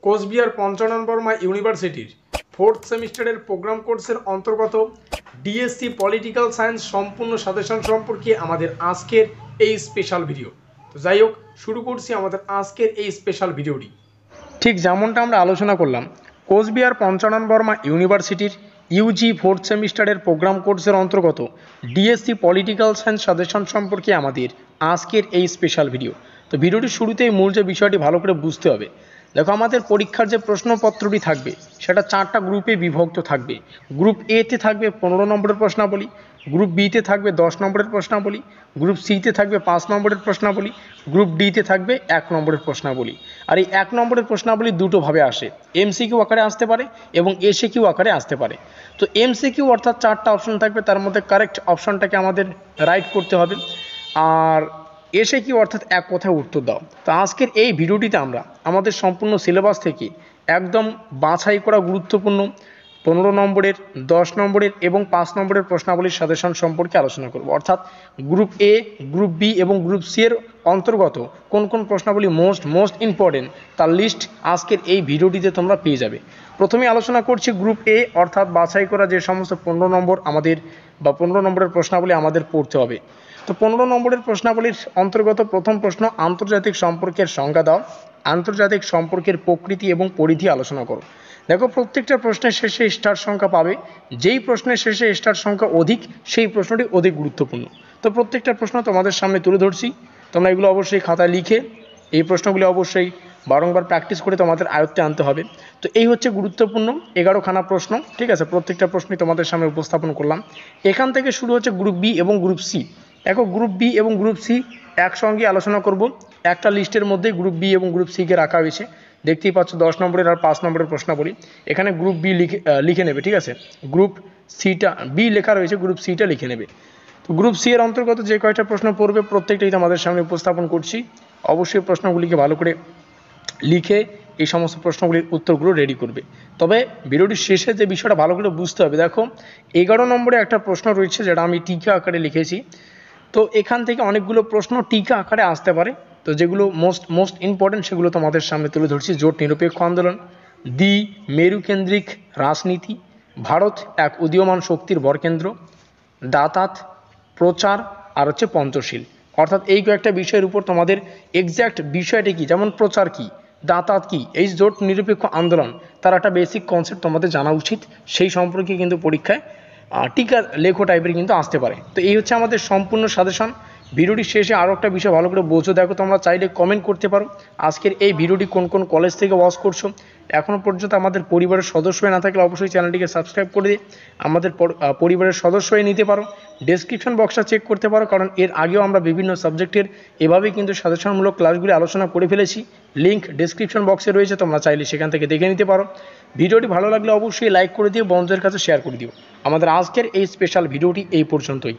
কোচবিহার পঞ্চানন বর্মা ইউনিভার্সিটির 4th সেমিস্টারের programme কোর্সের অন্তর্গত ডিএসসি পলিটিক্যাল সায়েন্স সম্পূর্ণ সাজেশন সম্পর্কে আমাদের আজকের এই স্পেশাল ভিডিও। তো যাই হোক, শুরু করছি আমাদের আজকের এই স্পেশাল ভিডিওটি। ঠিক যেমনটা আমরা আলোচনা করলাম, কোচবিহার পঞ্চানন বর্মা ইউনিভার্সিটির ইউজি 4th সেমিস্টারের প্রোগ্রাম কোর্সের অন্তর্গত ডিএসসি পলিটিক্যাল সায়েন্স সাজেশন সম্পর্কে আমাদের আজকের এই স্পেশাল ভিডিও। তো ভিডিওটির শুরুতেই মূল যে বিষয়টি ভালো করে বুঝতে হবে। দেখো, আমাদের পরীক্ষার যে প্রশ্নপত্রটি থাকবে সেটা 4টা গ্রুপে বিভক্ত থাকবে। গ্রুপ এতে থাকবে 15 নম্বরের প্রশ্নাবলী, গ্রুপ বিতে থাকবে 10 নম্বরের প্রশ্নাবলী, গ্রুপ সিতে থাকবে 5 নম্বরের প্রশ্নাবলী, গ্রুপ ডিতে থাকবে 1 নম্বরের প্রশ্নাবলী। আর এই 1 নম্বরের প্রশ্নাবলী দুটোভাবে আসে, এমসিকিউ আকারে আসতে পারে এবং এসিকিউ আকারে আসতে পারে। তো এমসিকিউ অর্থাৎ 4টা অপশন থাকবে, তার মধ্যে কারেক্ট অপশনটাকে আমাদের রাইট করতে হবে। আর এসে কি অর্থাৎ এক কথায় উত্তর দাও। তো আজকের এই ভিডিওটিতে আমরা আমাদের সম্পূর্ণ সিলেবাস থেকে একদম বাছাই করা গুরুত্বপূর্ণ 15 নম্বরের, 10 নম্বরের এবং 5 নম্বরের প্রশ্নাবলীর সাজেশন সম্পর্কে আলোচনা করব। অর্থাৎ গ্রুপ এ, গ্রুপ বি এবং গ্রুপ সি এর অন্তর্গত কোন কোন প্রশ্নাবলী মোস্ট ইম্পর্টেন্ট তার লিস্ট আজকের এই ভিডিওটিতে তোমরা পেয়ে যাবে। প্রথমে আলোচনা করছি গ্রুপ এ, অর্থাৎ বাছাই করা যে সমস্ত 15 নম্বর আমাদের বা 15 নম্বরের প্রশ্নাবলী আমাদের পড়তে হবে। তো 15 নম্বরের প্রশ্নাবলীর অন্তর্গত প্রথম প্রশ্ন, আন্তর্জাতিক সম্পর্কের সংজ্ঞা দাও, আন্তর্জাতিক সম্পর্কের প্রকৃতি এবং পরিধি আলোচনা করো। দেখো, প্রত্যেকটা প্রশ্নের শেষে স্টার সংখ্যা পাবে, যেই প্রশ্নের শেষে স্টার সংখ্যা অধিক সেই প্রশ্নটি অধিক গুরুত্বপূর্ণ। তো প্রত্যেকটা প্রশ্ন তোমাদের সামনে তুলে ধরছি, তোমরা এগুলো অবশ্যই খাতায় লিখে এই প্রশ্নগুলি অবশ্যই বারংবার প্র্যাকটিস করে তোমাদের আয়ত্তে আনতে হবে। তো এই হচ্ছে গুরুত্বপূর্ণ 11খানা প্রশ্ন, ঠিক আছে। প্রত্যেকটা প্রশ্নই তোমাদের সামনে উপস্থাপন করলাম। এখান থেকে শুরু হচ্ছে গ্রুপ বি এবং গ্রুপ সি। দেখো, গ্রুপ বি এবং গ্রুপ সি একসঙ্গে আলোচনা করব। একটা লিস্টের মধ্যে গ্রুপ বি এবং গ্রুপ সিকে রাখা হয়েছে, দেখতেই পাচ্ছ 10 নম্বরের আর 5 নম্বরের প্রশ্নাবলী। এখানে গ্রুপ বি লিখে নেবে, ঠিক আছে। গ্রুপ সিটা বি লেখা রয়েছে, গ্রুপ সিটা লিখে নেবে। তো গ্রুপ সি এর অন্তর্গত যে কয়টা প্রশ্ন পড়বে প্রত্যেকটাই তোমাদের সামনে উপস্থাপন করছি। অবশ্যই প্রশ্নগুলিকে ভালো করে লিখে এই সমস্ত প্রশ্নগুলির উত্তরগুলো রেডি করবে। তবে ভিডিওটির শেষে যে বিষয়টা ভালো করে বুঝতে হবে, দেখো 11 নম্বরে একটা প্রশ্ন রয়েছে যেটা আমি টিকা আকারে লিখেছি। তো এখান থেকে অনেকগুলো প্রশ্ন টিকা আকারে আসতে পারে। তো যেগুলো মোস্ট ইম্পর্টেন্ট সেগুলো তোমাদের সামনে তুলে ধরছি। জোট নিরপেক্ষ আন্দোলন, দ্বি মেরুকেন্দ্রিক রাজনীতি, ভারত এক উদীয়মান শক্তির ভরকেন্দ্র, দাতাত, প্রচার আর হচ্ছে পঞ্চশীল। অর্থাৎ এই কয়েকটা বিষয়ের উপর তোমাদের এক্স্যাক্ট বিষয়টা কি, যেমন প্রচার কি, দাতাত কি, এই জোট নিরপেক্ষ আন্দোলন, তার একটা বেসিক কনসেপ্ট তোমাদের জানা উচিত। সেই সম্পর্কে কিন্তু পরীক্ষায় টিকার লেখো টাইপের কিন্তু আসতে পারে। তো এই হচ্ছে আমাদের সম্পূর্ণ সাজেশন। ভিডিওটির শেষে আরও একটা বিষয় ভালো করে বোঝো। দেখো, তোমরা চাইলে কমেন্ট করতে পারো আজকের এই ভিডিওটি কোন কোন কলেজ থেকে ওয়াচ করছো। এখনও পর্যন্ত আমাদের পরিবারের সদস্য হয়ে না থাকলে অবশ্যই চ্যানেলটিকে সাবস্ক্রাইব করে দিয়ে আমাদের পরিবারের সদস্য হয়ে নিতে পারো। ডেসক্রিপশন বক্সটা চেক করতে পারো, কারণ এর আগেও আমরা বিভিন্ন সাবজেক্টের এভাবেই কিন্তু সাজেশনমূলক ক্লাসগুলি আলোচনা করে ফেলেছি। লিঙ্ক ডেসক্রিপশন বক্সে রয়েছে, তোমরা চাইলে সেখান থেকে দেখে নিতে পারো। ভিডিওটি ভালো লাগলে অবশ্যই লাইক করে দিও, বন্ধুদের কাছে শেয়ার করে দিও। আমাদের আজকের এই স্পেশাল ভিডিওটি এই পর্যন্তই।